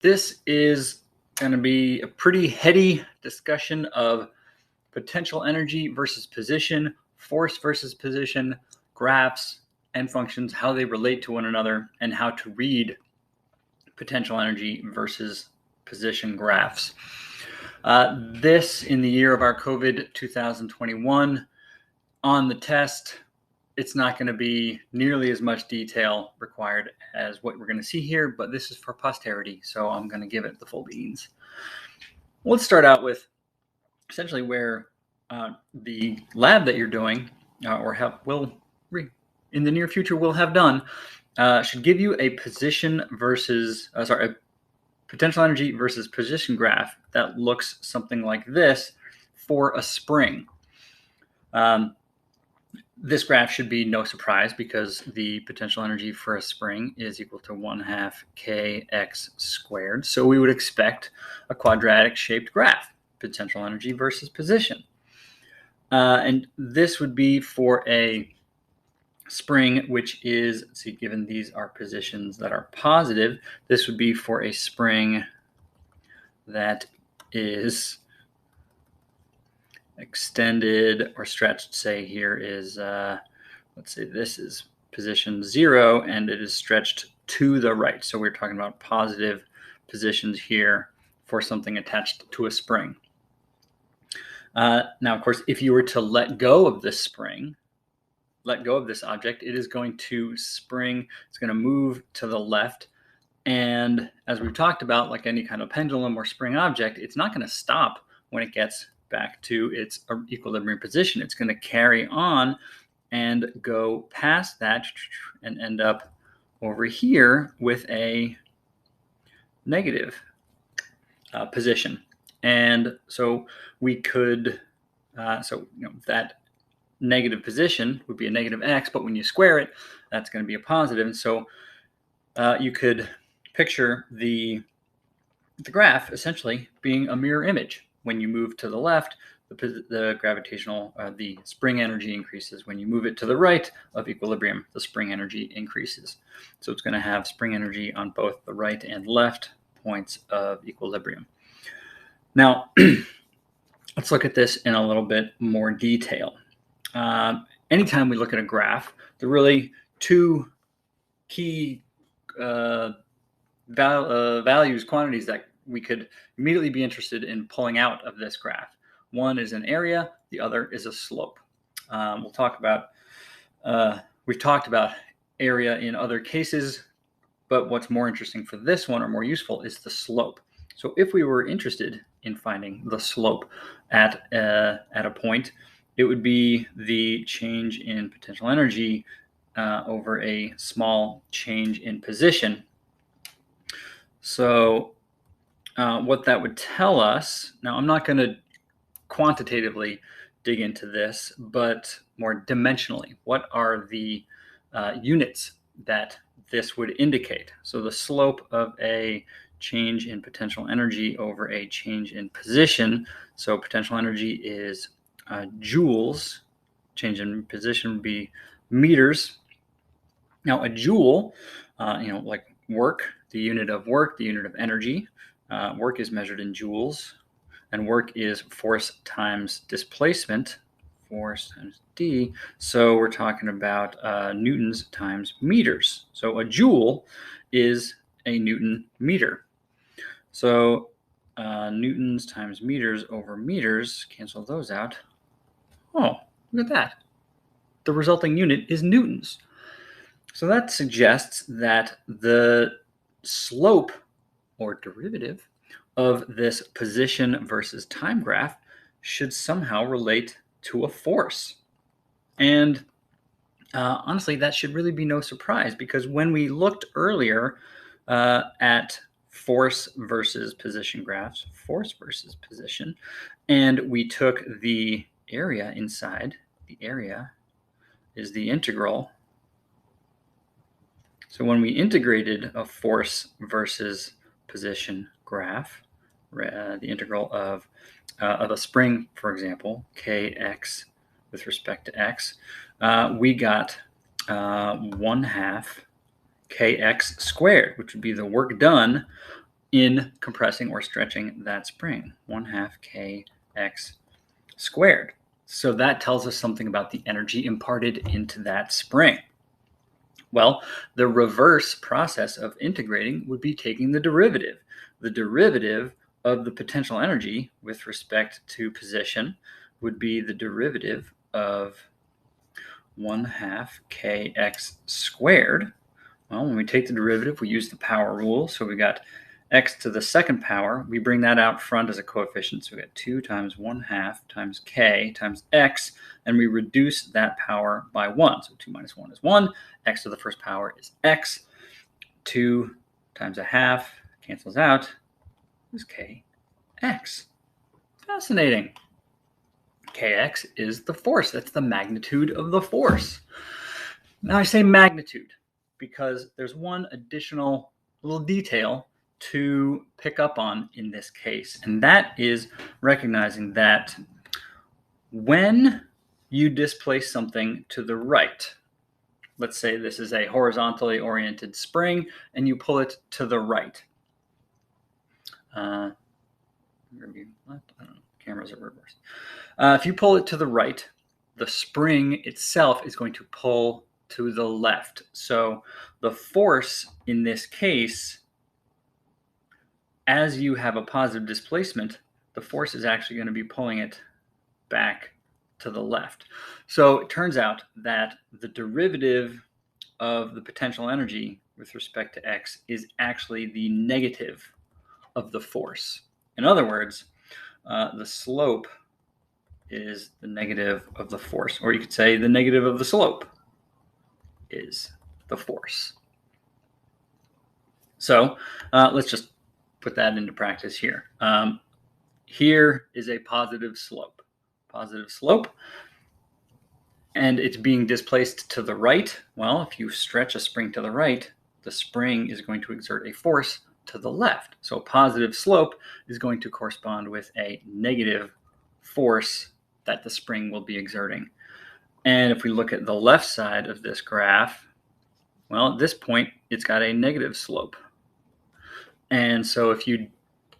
This is going to be a pretty heady discussion of potential energy versus position, force versus position, graphs and functions, how they relate to one another, and how to read potential energy versus position graphs. This, in the year of our COVID 2021, on the test, it's not going to be nearly as much detail required as what we're going to see here, but this is for posterity, so I'm going to give it the full beans. Let's start out with essentially where the lab that you're doing in the near future will have done should give you a position versus a potential energy versus position graph that looks something like this for a spring. This graph should be no surprise because the potential energy for a spring is equal to 1/2 kx squared. So we would expect a quadratic shaped graph, potential energy versus position. And this would be for a spring, which is, let's see, given these are positions that are positive, this would be for a spring that is extended or stretched. Say here is, let's say this is position 0 and it is stretched to the right. So we're talking about positive positions here for something attached to a spring. Now, of course, if you were to let go of this spring, let go of this object, it is going to spring, it's going to move to the left. And as we've talked about, like any kind of pendulum or spring object, it's not going to stop when it gets back to its equilibrium position. It's going to carry on and go past that and end up over here with a negative position. And so we could, that negative position would be a negative x, but when you square it, that's going to be a positive. And so you could picture the graph essentially being a mirror image. When you move to the left, the gravitational, the spring energy increases. When you move it to the right of equilibrium, the spring energy increases. So it's going to have spring energy on both the right and left points of equilibrium. Now, let's look at this in a little bit more detail. Anytime we look at a graph, there are really two key values, quantities that we could immediately be interested in pulling out of this graph. One is an area, the other is a slope. We've talked about area in other cases, but what's more interesting for this one, or more useful, is the slope. So if we were interested in finding the slope at a point, it would be the change in potential energy over a small change in position. So what that would tell us, now I'm not going to quantitatively dig into this, but more dimensionally, what are the units that this would indicate? So the slope of a change in potential energy over a change in position. So potential energy is joules. Change in position would be meters. Now a joule, like work, the unit of work, the unit of energy. Work is measured in joules, and work is force times displacement, force times d. So we're talking about newtons times meters. So a joule is a newton meter. So newtons times meters over meters, cancel those out. Oh, look at that. The resulting unit is newtons. So that suggests that the slope or derivative of this position versus time graph should somehow relate to a force. And honestly, that should really be no surprise, because when we looked earlier at force versus position graphs, force versus position, and we took the area inside, the area is the integral. So when we integrated a force versus position graph, the integral of a spring, for example, kx with respect to x, we got 1/2 kx squared, which would be the work done in compressing or stretching that spring, 1/2 kx squared. So that tells us something about the energy imparted into that spring. Well, the reverse process of integrating would be taking the derivative. The derivative of the potential energy with respect to position would be the derivative of 1/2 kx squared. Well, when we take the derivative, we use the power rule. So we got x to the second power. We bring that out front as a coefficient. So we got 2 times 1/2 times k times x, and we reduce that power by 1. So 2 minus 1 is 1. X to the first power is x. 2 times 1/2 cancels out, is kx. Fascinating. Kx is the force. That's the magnitude of the force. Now I say magnitude because there's one additional little detail to pick up on in this case, and that is recognizing that when you displace something to the right, let's say this is a horizontally oriented spring and you pull it to the right. Maybe left? I don't know. Cameras are reversed. If you pull it to the right, the spring itself is going to pull to the left. So the force in this case, as you have a positive displacement, the force is actually going to be pulling it back to the left. So it turns out that the derivative of the potential energy with respect to x is actually the negative of the force. In other words, the slope is the negative of the force, or you could say the negative of the slope is the force. So let's just put that into practice here. Here is a positive slope, and it's being displaced to the right. Well, if you stretch a spring to the right, the spring is going to exert a force to the left. So a positive slope is going to correspond with a negative force that the spring will be exerting. And if we look at the left side of this graph, well, at this point, it's got a negative slope. And so if you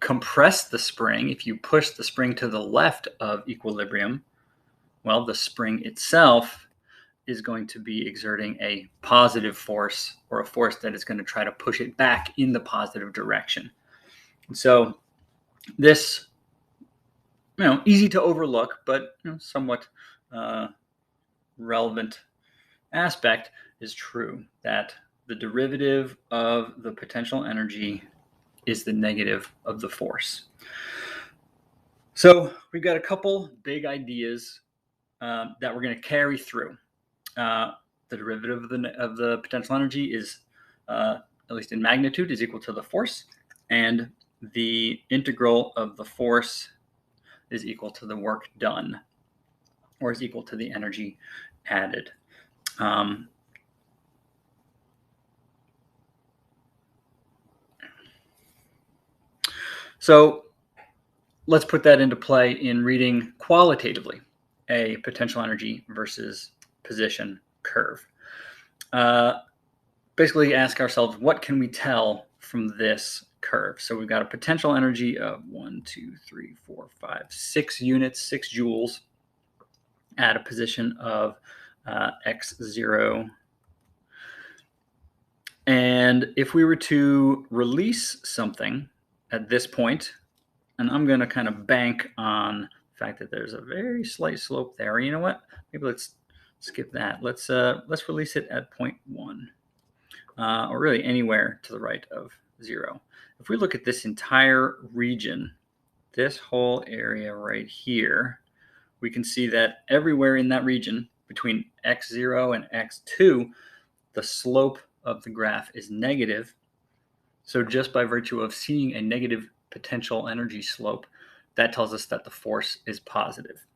compress the spring, if you push the spring to the left of equilibrium, well, the spring itself is going to be exerting a positive force, or a force that is going to try to push it back in the positive direction. And so this, easy to overlook, but somewhat relevant aspect is true, that the derivative of the potential energy is the negative of the force. So we've got a couple big ideas that we're going to carry through. The derivative of the potential energy is, at least in magnitude, is equal to the force, and the integral of the force is equal to the work done, or is equal to the energy added. So let's put that into play in reading qualitatively a potential energy versus position curve. Basically ask ourselves, what can we tell from this curve? So we've got a potential energy of 6 units, 6 joules at a position of x0. And if we were to release something at this point, and I'm going to kind of bank on the fact that there's a very slight slope there. You know what? Maybe let's skip that. Let's release it at 0.1, or really anywhere to the right of 0. If we look at this entire region, this whole area right here, we can see that everywhere in that region between x0 and x2, the slope of the graph is negative. So just by virtue of seeing a negative potential energy slope, that tells us that the force is positive.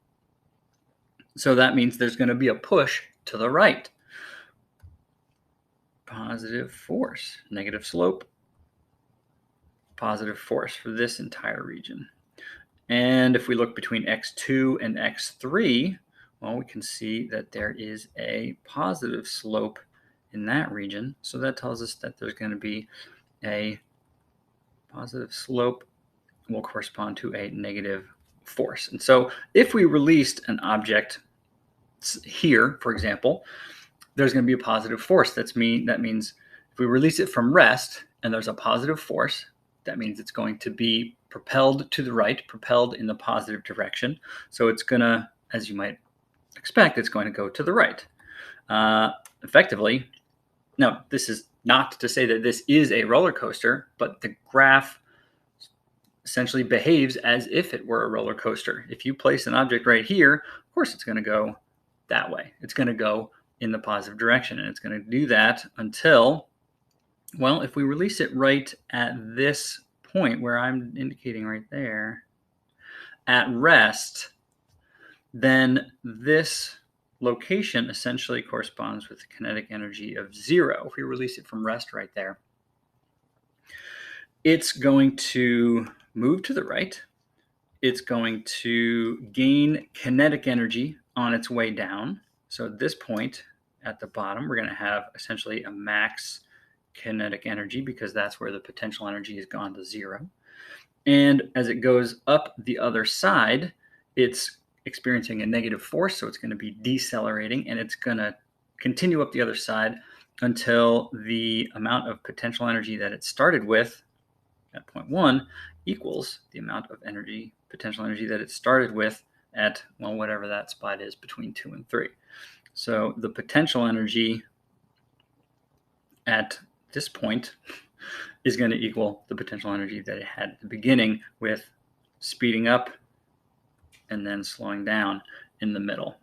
So that means there's going to be a push to the right. Positive force, negative slope, positive force for this entire region. And if we look between x2 and x3, well, we can see that there is a positive slope in that region. So that tells us that there's going to be a positive slope will correspond to a negative force. And so if we released an object here, for example, there's going to be a positive force. That means if we release it from rest and there's a positive force, that means it's going to be propelled to the right, propelled in the positive direction. So it's going to, as you might expect, it's going to go to the right. Effectively, now this is not to say that this is a roller coaster, but the graph essentially behaves as if it were a roller coaster. If you place an object right here, of course it's going to go that way. It's going to go in the positive direction, and it's going to do that until, well, if we release it right at this point where I'm indicating right there, at rest, then this location essentially corresponds with the kinetic energy of 0. If we release it from rest right there, it's going to move to the right. It's going to gain kinetic energy on its way down. So at this point at the bottom, we're going to have essentially a max kinetic energy because that's where the potential energy has gone to 0. And as it goes up the other side, it's experiencing a negative force, so it's going to be decelerating, and it's going to continue up the other side until the amount of potential energy that it started with at point 1 equals the amount of potential energy that it started with at, well, whatever that spot is between 2 and 3. So the potential energy at this point is going to equal the potential energy that it had at the beginning, with speeding up and then slowing down in the middle.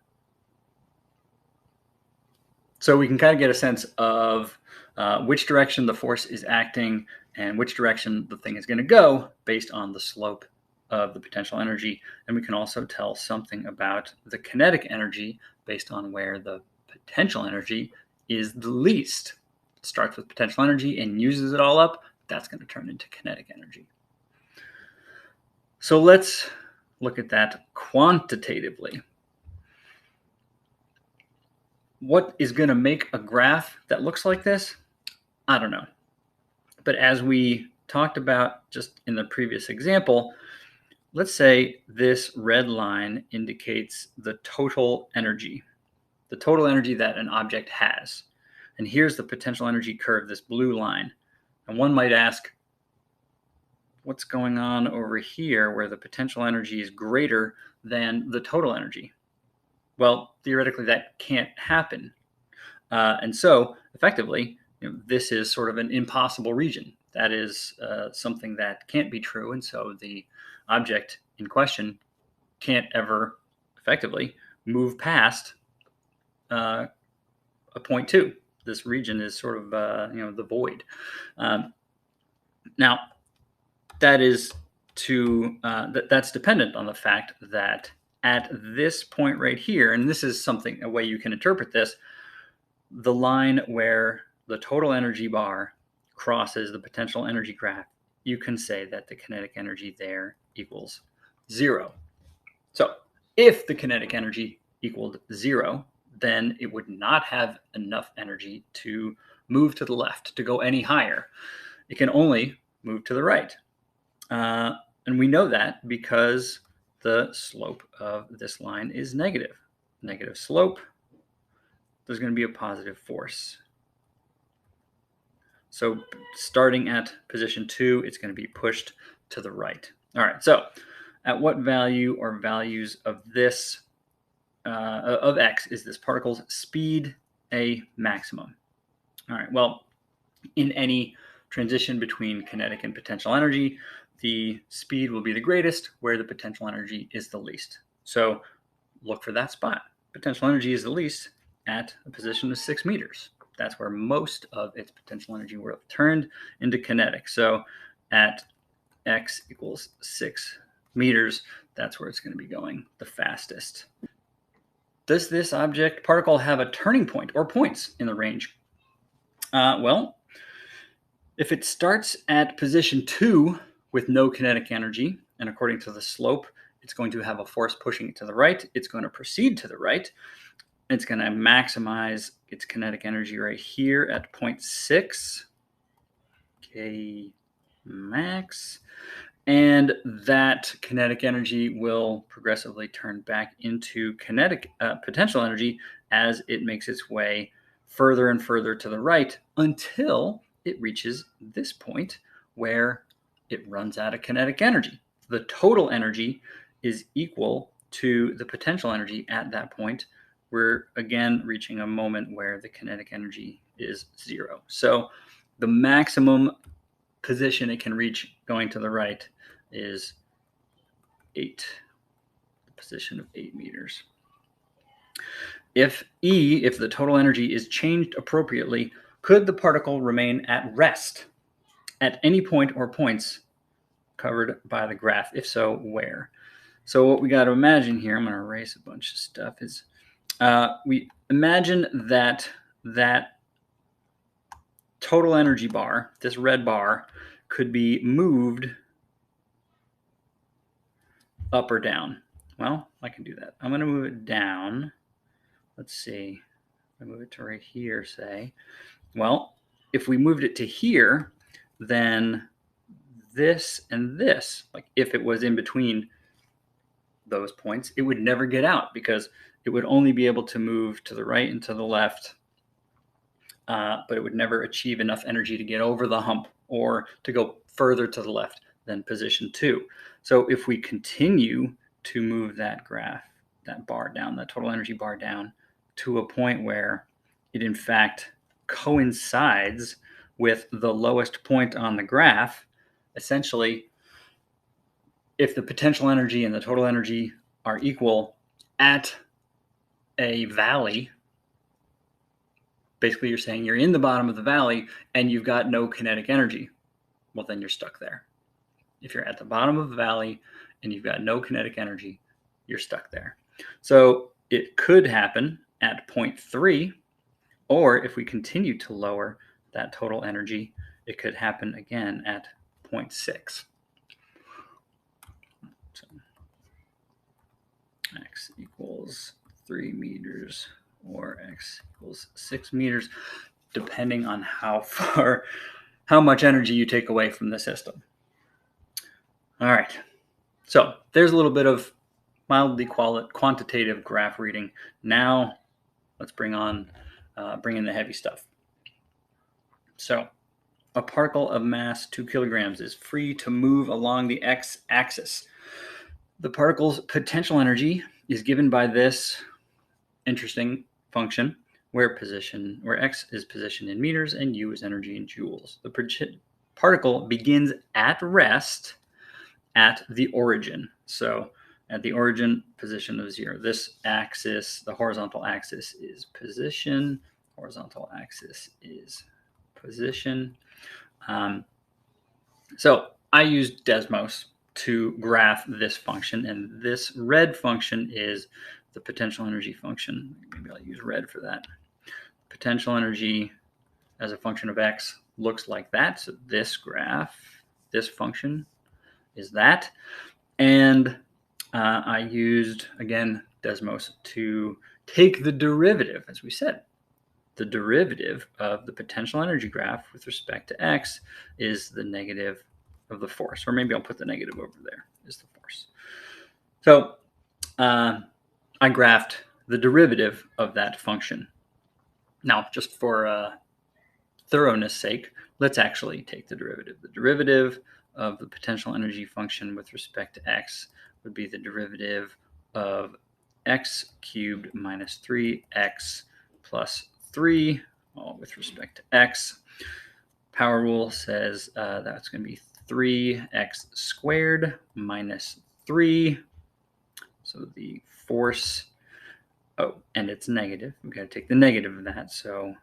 So we can kind of get a sense of which direction the force is acting and which direction the thing is going to go based on the slope of the potential energy. And we can also tell something about the kinetic energy based on where the potential energy is the least. It starts with potential energy and uses it all up. That's going to turn into kinetic energy. So let's look at that quantitatively. What is going to make a graph that looks like this? I don't know. But as we talked about just in the previous example, let's say this red line indicates the total energy that an object has. And here's the potential energy curve, this blue line. And one might ask, what's going on over here where the potential energy is greater than the total energy? Well, theoretically, that can't happen. And so, effectively, this is sort of an impossible region. That is something that can't be true. And so the object in question can't ever effectively move past a point 2. This region is sort of, the void. Now, that is that's dependent on the fact that at this point right here, and this is a way you can interpret this, the line where the total energy bar crosses the potential energy graph, you can say that the kinetic energy there equals 0. So if the kinetic energy equaled 0, then it would not have enough energy to move to the left, to go any higher. It can only move to the right. And we know that because the slope of this line is negative. Negative slope, there's going to be a positive force. So starting at position 2, it's going to be pushed to the right. All right, so at what value or values of this, of x, is this particle's speed a maximum? All right, well, in any transition between kinetic and potential energy, the speed will be the greatest where the potential energy is the least. So look for that spot. Potential energy is the least at a position of 6 meters. That's where most of its potential energy will have turned into kinetic. So at x equals 6 meters, that's where it's going to be going the fastest. Does this particle have a turning point or points in the range? Well, if it starts at position 2 with no kinetic energy, and according to the slope, it's going to have a force pushing it to the right, it's going to proceed to the right. It's going to maximize its kinetic energy right here at 0.6. Okay. max. And that kinetic energy will progressively turn back into kinetic potential energy as it makes its way further and further to the right until it reaches this point where it runs out of kinetic energy. The total energy is equal to the potential energy at that point. We're again reaching a moment where the kinetic energy is zero. So the maximum position it can reach going to the right is 8, the position of 8 meters. If the total energy is changed appropriately, could the particle remain at rest at any point or points covered by the graph? If so, where? So what we got to imagine here, I'm going to erase a bunch of stuff, is we imagine that total energy bar, this red bar, could be moved up or down. Well, I can do that. I'm going to move it down. Let's see. I move it to right here, say. Well, if we moved it to here, then this and this, like if it was in between those points, it would never get out because it would only be able to move to the right and to the left, but it would never achieve enough energy to get over the hump or to go further to the left than position 2. So if we continue to move that graph, that bar down, that total energy bar down to a point where it in fact coincides with the lowest point on the graph, essentially, if the potential energy and the total energy are equal at a valley, basically you're saying you're in the bottom of the valley and you've got no kinetic energy. Well, then you're stuck there. If you're at the bottom of the valley and you've got no kinetic energy, you're stuck there. So it could happen at point 3, or if we continue to lower that total energy, it could happen again at point 6. So x equals 3 meters or x equals 6 meters, depending on how much energy you take away from the system. All right, so there's a little bit of mildly quantitative graph reading. Now let's bring in the heavy stuff. So a particle of mass 2 kilograms is free to move along the x-axis. The particle's potential energy is given by this interesting function where x is position in meters and u is energy in joules. The particle begins at rest at the origin. So at the origin position of 0. This axis, the horizontal axis, is position. Horizontal axis is position. So I used Desmos to graph this function, and this red function is the potential energy function. Maybe I'll use red for that. Potential energy as a function of x looks like that. So this graph, this function is that. And I used, again, Desmos to take the derivative, as we said. The derivative of the potential energy graph with respect to x is the negative of the force. Or maybe I'll put the negative over there, is the force. So I graphed the derivative of that function. Now, just for thoroughness sake, let's actually take the derivative. The derivative of the potential energy function with respect to x would be the derivative of x cubed minus 3x plus 3, all with respect to x. Power rule says that's going to be 3x squared minus 3. So the force, and it's negative. We've got to take the negative of that. So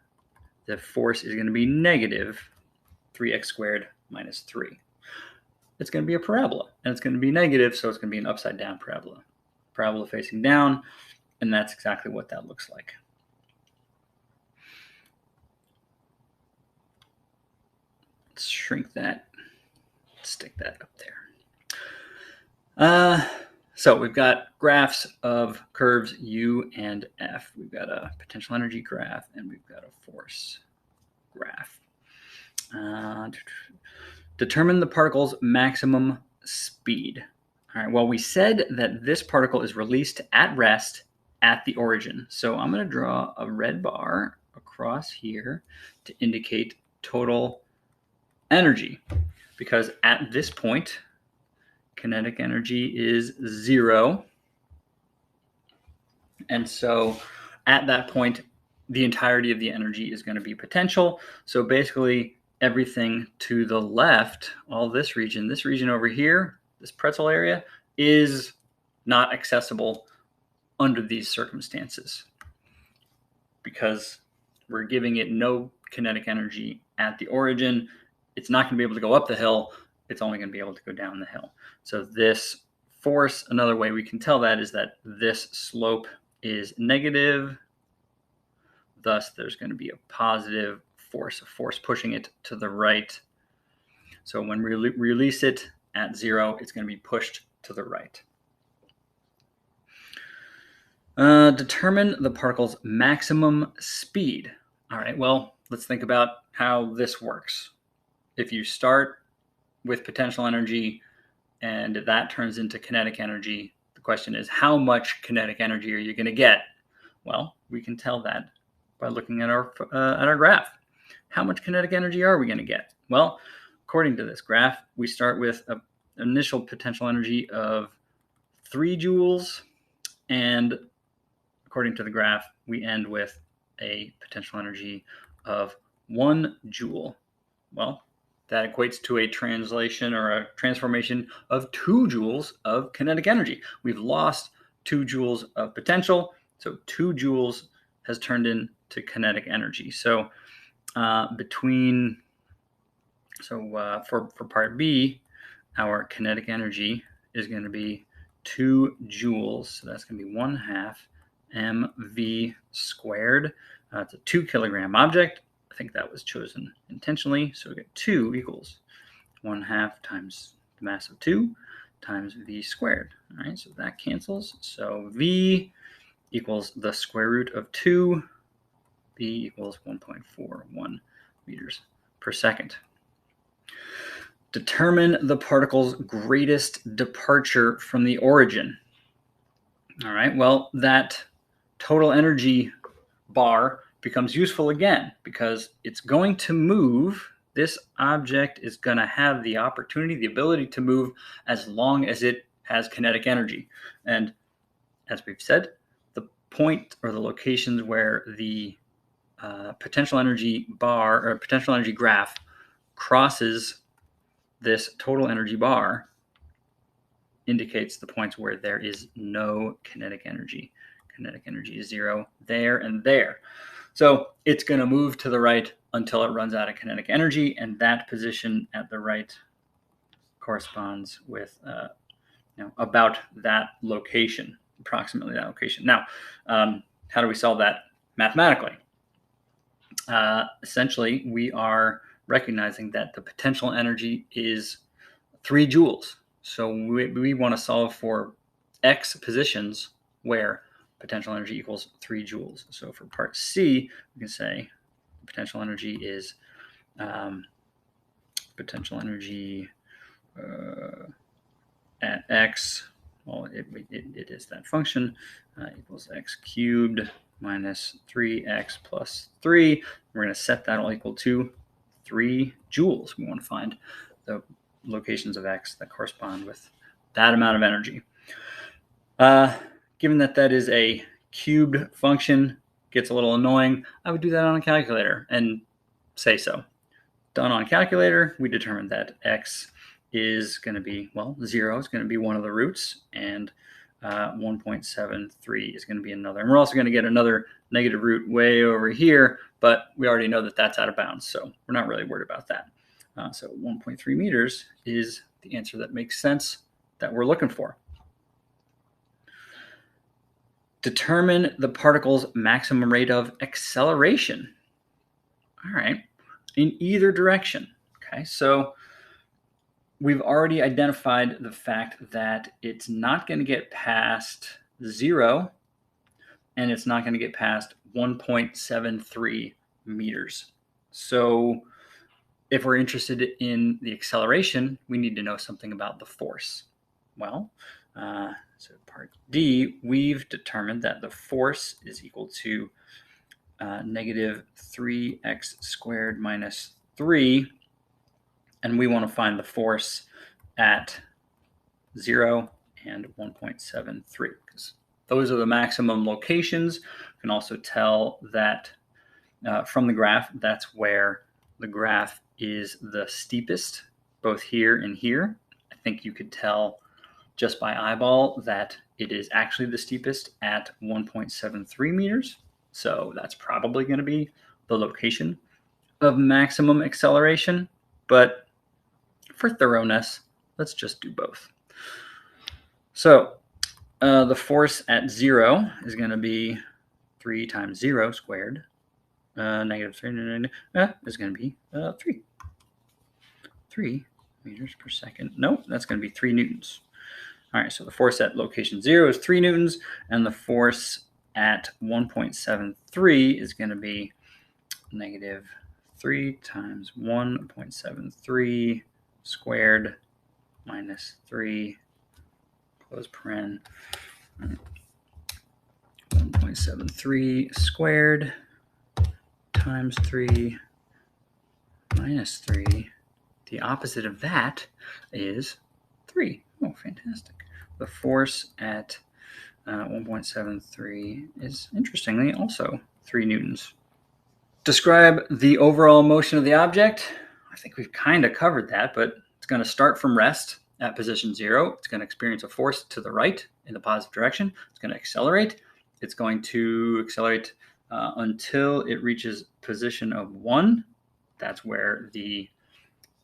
the force is going to be negative 3x squared minus 3. It's going to be a parabola, and it's going to be negative, so it's going to be an upside down parabola. Parabola facing down, and that's exactly what that looks like. Let's shrink that, stick that up there. So we've got graphs of curves U and F. We've got a potential energy graph, and we've got a force graph. Determine the particle's maximum speed. All right, well, we said that this particle is released at rest at the origin. So I'm going to draw a red bar across here to indicate total energy, because at this point, kinetic energy is 0. And so at that point, the entirety of the energy is going to be potential. So basically, everything to the left, all this region over here, this pretzel area, is not accessible under these circumstances because we're giving it no kinetic energy at the origin. It's not going to be able to go up the hill. It's only going to be able to go down the hill. So this force, another way we can tell that is that this slope is negative. Thus, there's going to be a positive force, a force pushing it to the right. So when we release it at 0, it's going to be pushed to the right. Determine the particle's maximum speed. All right, well, let's think about how this works. If you start with potential energy and that turns into kinetic energy, the question is, how much kinetic energy are you going to get? Well, we can tell that by looking at our graph. How much kinetic energy are we going to get? Well, according to this graph, we start with an initial potential energy of 3 joules, and according to the graph, we end with a potential energy of 1 joule. Well, that equates to a translation or a transformation of 2 joules of kinetic energy. We've lost 2 joules of potential, so 2 joules has turned into kinetic energy. So for part B, our kinetic energy is going to be 2 joules. So that's going to be 1/2 mv squared. It's a 2 kilogram object. I think that was chosen intentionally. So we get 2 equals 1/2 times the mass of 2 times v squared. All right, so that cancels. So v equals the square root of 2. V equals 1.41 meters per second. Determine the particle's greatest departure from the origin. All right, well, that total energy bar becomes useful again because it's going to move. This object is going to have the opportunity, the ability to move as long as it has kinetic energy. And as we've said, the point or the locations where the potential energy bar or potential energy graph crosses this total energy bar indicates the points where there is no kinetic energy. Kinetic energy is 0 there and there. So it's going to move to the right until it runs out of kinetic energy, and that position at the right corresponds with about that location, approximately that location. Now, how do we solve that mathematically? Essentially, we are recognizing that the potential energy is 3 joules. So we want to solve for x positions where potential energy equals 3 joules. So for part C, we can say potential energy is potential energy at x. Well, it is that function equals x cubed minus 3x plus 3. We're going to set that all equal to 3 joules. We want to find the locations of x that correspond with that amount of energy. Given that that is a cubed function, gets a little annoying, I would do that on a calculator and say so. Done on a calculator, we determined that x is going to be, 0 is going to be one of the roots, and 1.73 is going to be another. And we're also going to get another negative root way over here, but we already know that that's out of bounds, so we're not really worried about that. So 1.3 meters is the answer that makes sense that we're looking for. Determine the particle's maximum rate of acceleration. All right, in either direction. Okay, so we've already identified the fact that it's not going to get past 0 and it's not going to get past 1.73 meters. So if we're interested in the acceleration, we need to know something about the force. Well, so part D, we've determined that the force is equal to negative 3x squared minus 3, and we want to find the force at 0 and 1.73, because those are the maximum locations. You can also tell that from the graph, that's where the graph is the steepest, both here and here. I think you could tell just by eyeball that it is actually the steepest at 1.73 meters. So that's probably going to be the location of maximum acceleration. But for thoroughness, let's just do both. So the force at 0 is going to be 3 times 0 squared. Negative 3 is going to be 3. 3 meters per second. Nope, that's going to be 3 newtons. All right, so the force at location 0 is 3 newtons, and the force at 1.73 is going to be negative 3 times 1.73 squared minus 3, close paren, 1.73 squared times 3 minus 3. The opposite of that is 3. Oh, fantastic. The force at 1.73 is, interestingly, also 3 newtons. Describe the overall motion of the object. I think we've kind of covered that, but it's going to start from rest at position 0. It's going to experience a force to the right in the positive direction. It's going to accelerate. It's going to accelerate until it reaches position of 1. That's where the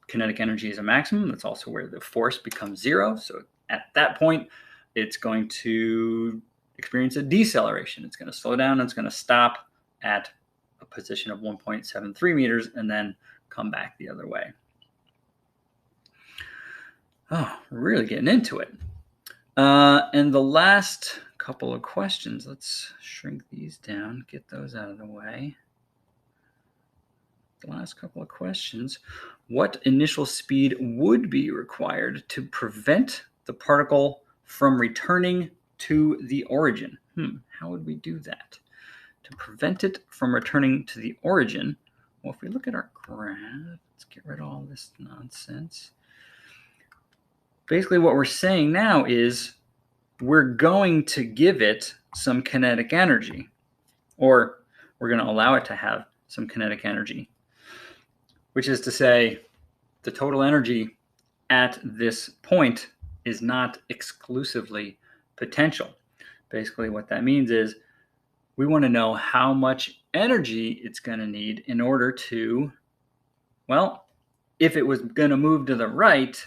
kinetic energy is a maximum. That's also where the force becomes 0. So at that point, it's going to experience a deceleration. It's going to slow down and it's going to stop at a position of 1.73 meters and then come back the other way. Oh, really getting into it. And the last couple of questions, let's shrink these down, get those out of the way. The last couple of questions. What initial speed would be required to prevent the particle from returning to the origin? How would we do that? To prevent it from returning to the origin, well, if we look at our graph, let's get rid of all this nonsense. Basically, what we're saying now is we're going to give it some kinetic energy, or we're going to allow it to have some kinetic energy, which is to say the total energy at this point is not exclusively potential. Basically, what that means is we want to know how much energy it's going to need in order to, well, if it was going to move to the right,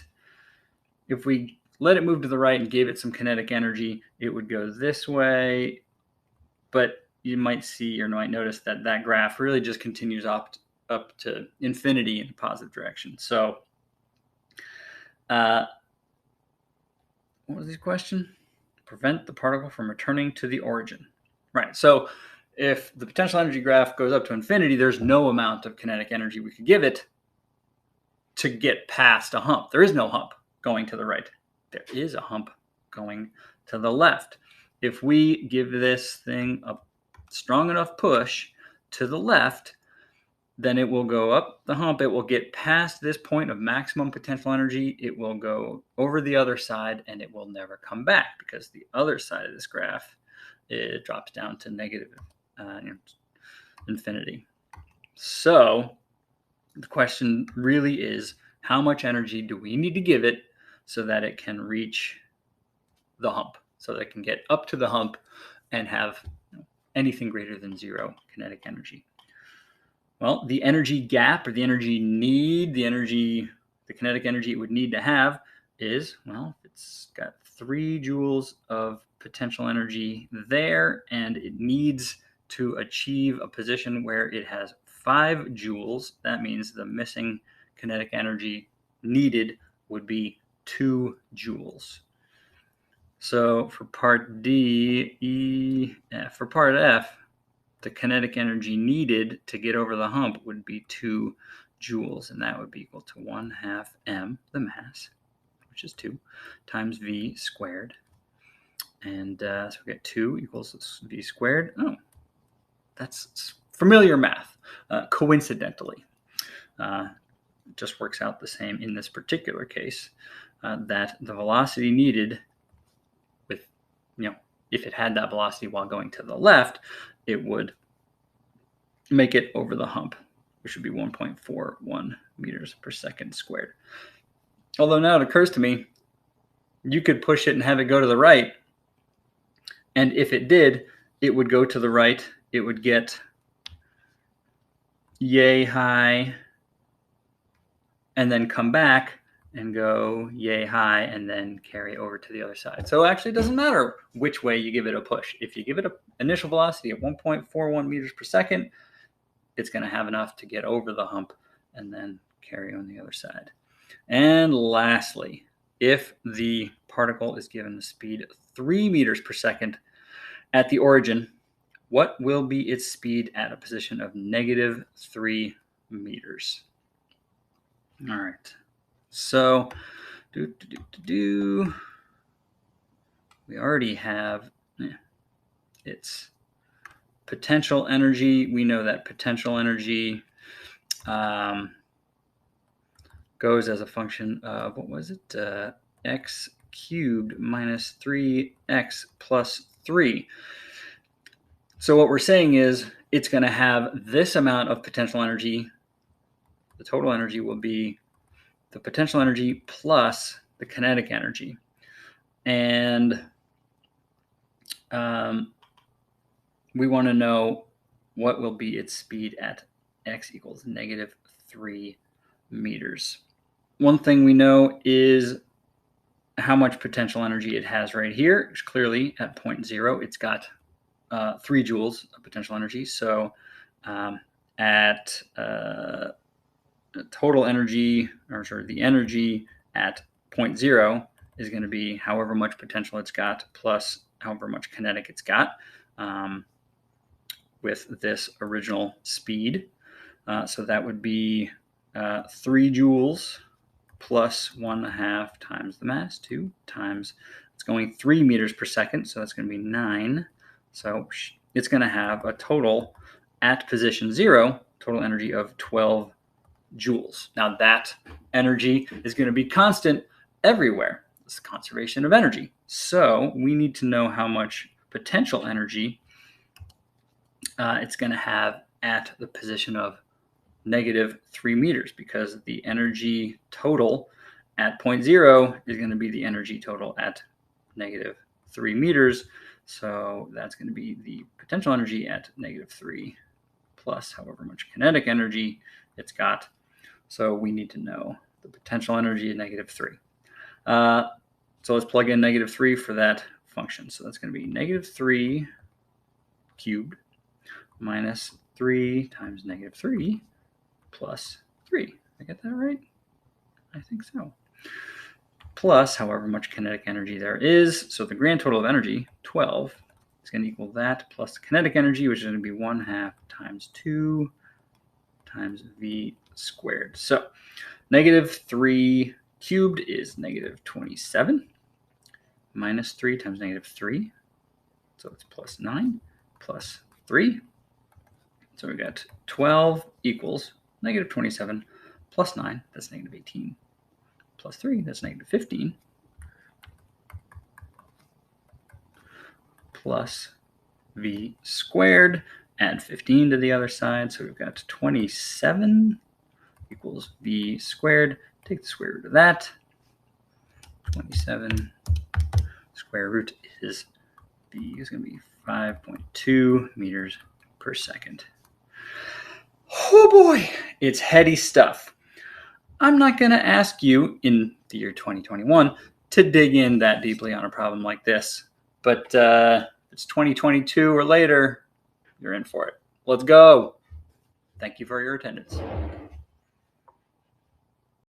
if we let it move to the right and gave it some kinetic energy, it would go this way. But you might see or might notice that that graph really just continues up to infinity in a positive direction. So what was the question? Prevent the particle from returning to the origin. Right. So if the potential energy graph goes up to infinity, there's no amount of kinetic energy we could give it to get past a hump. There is no hump going to the right. There is a hump going to the left. If we give this thing a strong enough push to the left, then it will go up the hump. It will get past this point of maximum potential energy. It will go over the other side, and it will never come back because the other side of this graph, it drops down to negative infinity. So the question really is, how much energy do we need to give it so that it can reach the hump, so that it can get up to the hump and have anything greater than 0 kinetic energy? Well, the energy gap, or the energy need, the kinetic energy it would need to have is, well, it's got 3 joules of potential energy there, and it needs to achieve a position where it has 5 joules. That means the missing kinetic energy needed would be 2 joules. So for part D, for part F, the kinetic energy needed to get over the hump would be 2 joules, and that would be equal to 1/2 m, the mass, which is 2, times v squared. And so we get 2 equals v squared. Oh, that's familiar math, coincidentally. It just works out the same in this particular case, that the velocity needed with, if it had that velocity while going to the left, it would make it over the hump, which would be 1.41 meters per second squared. Although now it occurs to me, you could push it and have it go to the right. And if it did, it would go to the right. It would get yay high and then come back and go yay high and then carry over to the other side. So actually it doesn't matter which way you give it a push. If you give it an initial velocity at 1.41 meters per second, it's going to have enough to get over the hump and then carry on the other side. And lastly, if the particle is given the speed 3 meters per second at the origin, what will be its speed at a position of -3 meters? All right. So, we already have its potential energy. We know that potential energy goes as a function of, what was it? X cubed minus 3x plus 3. So what we're saying is it's going to have this amount of potential energy. The total energy will be the potential energy plus the kinetic energy. And we want to know what will be its speed at x equals -3 meters. One thing we know is how much potential energy it has right here. It's clearly at 0.0, it's got 3 joules of potential energy. So at total energy, the energy at 0.0 is going to be however much potential it's got plus however much kinetic it's got with this original speed. So that would be 3 joules plus 1/2 times the mass, 2 times, it's going 3 meters per second, so that's going to be 9. So it's going to have a total at position 0, total energy of 12 joules. Now that energy is going to be constant everywhere. It's conservation of energy. So we need to know how much potential energy it's going to have at the position of -3 meters, because the energy total at 0.0 is going to be the energy total at -3 meters. So that's going to be the potential energy at -3 plus however much kinetic energy it's got. So we need to know the potential energy at -3. So let's plug in -3 for that function. So that's going to be -3 cubed minus 3 times -3 plus 3. Did I get that right? I think so. Plus however much kinetic energy there is. So the grand total of energy, 12, is going to equal that plus the kinetic energy, which is going to be 1/2 times 2 times v squared. So -3 cubed is -27 minus 3 times -3. So it's plus 9 plus 3. So we got 12 equals -27 plus 9, that's -18, plus 3, that's -15, plus v squared, add 15 to the other side, so we've got 27 equals v squared, take the square root of that, 27 square root is v is going to be 5.2 meters per second. Oh boy, it's heady stuff. I'm not going to ask you in the year 2021 to dig in that deeply on a problem like this, but if it's 2022 or later, you're in for it. Let's go. Thank you for your attendance.